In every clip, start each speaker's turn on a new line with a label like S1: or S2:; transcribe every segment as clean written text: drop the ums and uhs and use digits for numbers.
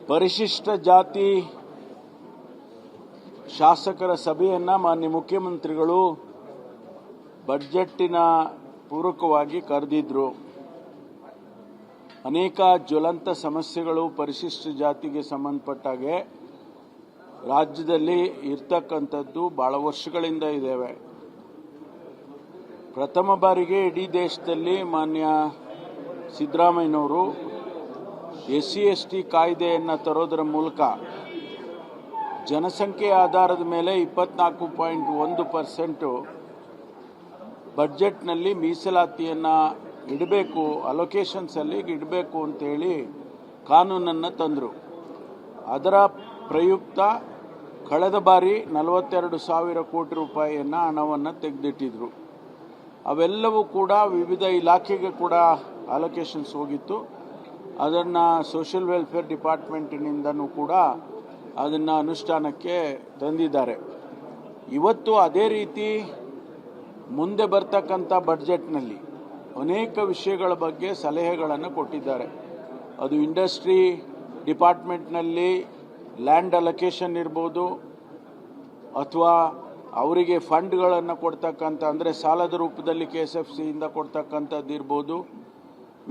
S1: ಪರಿಶಿಷ್ಟ ಜಾತಿ ಶಾಸಕರ ಸಭೆಯನ್ನ ಮಾನ್ಯ ಮುಖ್ಯಮಂತ್ರಿಗಳು ಬಜೆಟ್ಟಿನ ಪೂರಕವಾಗಿ ಕರೆದಿದ್ರು. ಅನೇಕ ಜ್ವಲಂತ ಸಮಸ್ಯೆಗಳು ಪರಿಶಿಷ್ಟ ಜಾತಿಗೆ ಸಂಬಂಧಪಟ್ಟಾಗೆ ರಾಜ್ಯದಲ್ಲಿ ಇರ್ತಕ್ಕಂಥದ್ದು ಬಹಳ ವರ್ಷಗಳಿಂದ ಇದ್ದಾವೆ. ಪ್ರಥಮ ಬಾರಿಗೆ ಇಡೀ ದೇಶದಲ್ಲಿ ಮಾನ್ಯ ಸಿದ್ದರಾಮಯ್ಯನವರು SC/ST ಕಾಯ್ದೆಯನ್ನು ತರೋದರ ಮೂಲಕ ಜನಸಂಖ್ಯೆಯ ಆಧಾರದ ಮೇಲೆ 24.1% ಬಜೆಟ್ನಲ್ಲಿ ಮೀಸಲಾತಿಯನ್ನು ಇಡಬೇಕು, ಅಲೋಕೇಶನ್ಸ್ ಅಲ್ಲಿ ಇಡಬೇಕು ಅಂತೇಳಿ ಕಾನೂನನ್ನು ತಂದರು. ಅದರ ಪ್ರಯುಕ್ತ ಕಳೆದ ಬಾರಿ 42,000 ಕೋಟಿ ರೂಪಾಯಿಯನ್ನ ಹಣವನ್ನು ತೆಗೆದಿಟ್ಟಿದ್ರು. ಅವೆಲ್ಲವೂ ಕೂಡ ವಿವಿಧ ಇಲಾಖೆಗೆ ಕೂಡ ಅಲೋಕೇಶನ್ಸ್ ಹೋಗಿತ್ತು. ಅದನ್ನು ಸೋಷಿಯಲ್ ವೆಲ್ಫೇರ್ ಡಿಪಾರ್ಟ್ಮೆಂಟಿನಿಂದನೂ ಕೂಡ ಅದನ್ನು ಅನುಷ್ಠಾನಕ್ಕೆ ತಂದಿದ್ದಾರೆ. ಇವತ್ತು ಅದೇ ರೀತಿ ಮುಂದೆ ಬರ್ತಕ್ಕಂಥ ಬಜೆಟ್ನಲ್ಲಿ ಅನೇಕ ವಿಷಯಗಳ ಬಗ್ಗೆ ಸಲಹೆಗಳನ್ನು ಕೊಟ್ಟಿದ್ದಾರೆ. ಅದು ಇಂಡಸ್ಟ್ರಿ ಡಿಪಾರ್ಟ್ಮೆಂಟ್ನಲ್ಲಿ ಲ್ಯಾಂಡ್ ಅಲೋಕೇಶನ್ ಇರ್ಬೋದು, ಅಥವಾ ಅವರಿಗೆ ಫಂಡ್ಗಳನ್ನು ಕೊಡ್ತಕ್ಕಂಥ ಅಂದರೆ ಸಾಲದ ರೂಪದಲ್ಲಿ KSFCಯಿಂದ ಕೊಡ್ತಕ್ಕಂಥದ್ದು ಇರ್ಬೋದು,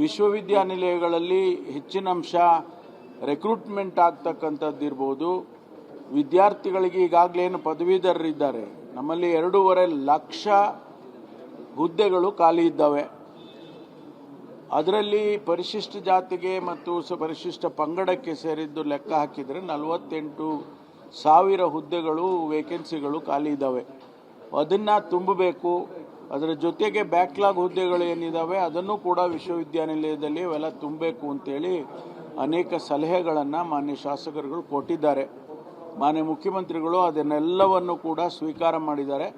S1: ವಿಶ್ವವಿದ್ಯಾನಿಲಯಗಳಲ್ಲಿ ಹೆಚ್ಚಿನ ಅಂಶ ರೆಕ್ರೂಟ್ಮೆಂಟ್ ಆಗ್ತಕ್ಕಂಥದ್ದು ಇರ್ಬೋದು, ವಿದ್ಯಾರ್ಥಿಗಳಿಗೆ ಈಗಾಗಲೇ ಏನು ಪದವೀಧರರಿದ್ದಾರೆ ನಮ್ಮಲ್ಲಿ 2.5 ಲಕ್ಷ ಹುದ್ದೆಗಳು ಖಾಲಿ ಇದ್ದಾವೆ. ಅದರಲ್ಲಿ ಪರಿಶಿಷ್ಟ ಜಾತಿಗೆ ಮತ್ತು ಪರಿಶಿಷ್ಟ ಪಂಗಡಕ್ಕೆ ಸೇರಿದ್ದು ಲೆಕ್ಕ ಹಾಕಿದರೆ 48,000 ಹುದ್ದೆಗಳು ವೇಕೆನ್ಸಿಗಳು ಖಾಲಿ ಇದ್ದಾವೆ. ಅದನ್ನು ತುಂಬಬೇಕು. ಅದರ ಜೊತೆಗೆ ಬ್ಯಾಕ್ಲಾಗ್ ಹುದ್ದೆಗಳು ಏನಿದ್ದಾವೆ ಅದನ್ನು ಕೂಡ ವಿಶ್ವವಿದ್ಯಾನಿಲಯದಲ್ಲಿ ಅವೆಲ್ಲ ತುಂಬಬೇಕು ಅಂತೇಳಿ ಅನೇಕ ಸಲಹೆಗಳನ್ನು ಮಾನ್ಯ ಶಾಸಕರುಗಳು ಕೊಟ್ಟಿದ್ದಾರೆ. ಮಾನ್ಯ ಮುಖ್ಯಮಂತ್ರಿಗಳು ಅದನ್ನೆಲ್ಲವನ್ನು ಕೂಡ ಸ್ವೀಕಾರ ಮಾಡಿದ್ದಾರೆ.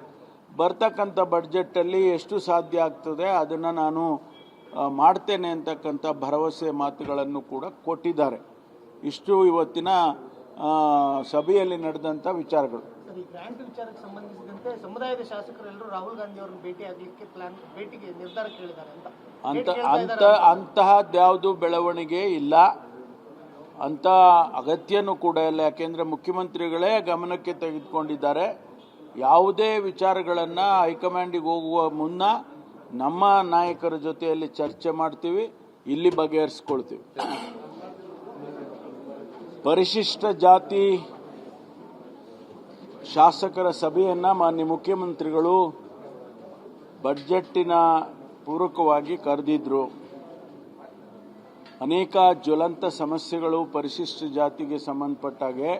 S1: ಬರ್ತಕ್ಕಂಥ ಬಜೆಟಲ್ಲಿ ಎಷ್ಟು ಸಾಧ್ಯ ಆಗ್ತದೆ ಅದನ್ನು ನಾನು ಮಾಡ್ತೇನೆ ಅಂತಕ್ಕಂಥ ಭರವಸೆ ಮಾತುಗಳನ್ನು ಕೂಡ ಕೊಟ್ಟಿದ್ದಾರೆ. ಇಷ್ಟು ಇವತ್ತಿನ ಸಭೆಯಲ್ಲಿ ನಡೆದಂಥ ವಿಚಾರಗಳು.
S2: ಗ್ರಾಂಟ್ ವಿಚಾರಕ್ಕೆ ಸಂಬಂಧಿಸಿದಂತೆ ಸಮುದಾಯದ ಶಾಸಕರೆಲ್ಲರೂ ರಾಹುಲ್ ಗಾಂಧಿ ಅವರನ್ನು ಭೇಟಿಗೆ ನಿರ್ಧಾರ ಕೇಳಿದ್ದಾರೆ ಅಂತ
S1: ಅಂತಹದ್ಯಾವುದು ಬೆಳವಣಿಗೆ ಇಲ್ಲ, ಅಂತ ಅಗತ್ಯನೂ ಕೂಡ ಇಲ್ಲ. ಯಾಕೆಂದರೆ ಮುಖ್ಯಮಂತ್ರಿಗಳೇ ಗಮನಕ್ಕೆ ತೆಗೆದುಕೊಂಡಿದ್ದಾರೆ. ಯಾವುದೇ ವಿಚಾರಗಳನ್ನು ಹೈಕಮಾಂಡಿಗೆ ಹೋಗುವ ಮುನ್ನ ನಮ್ಮ ನಾಯಕರ ಜೊತೆಯಲ್ಲಿ ಚರ್ಚೆ ಮಾಡ್ತೀವಿ, ಇಲ್ಲಿ ಬಗೆಹರಿಸ್ಕೊಳ್ತೀವಿ. ಪರಿಶಿಷ್ಟ ಜಾತಿ ಶಾಸಕರ ಸಭೆಯನ್ನ ಮಾನ್ಯ ಮುಖ್ಯಮಂತ್ರಿಗಳು ಬಜೆಟ್ಟಿನ ಪೂರಕವಾಗಿ ಕರೆದಿದ್ರು. ಅನೇಕ ಜ್ವಲಂತ ಸಮಸ್ಯೆಗಳು ಪರಿಶಿಷ್ಟ ಜಾತಿಗೆ ಸಂಬಂಧಪಟ್ಟಾಗೆ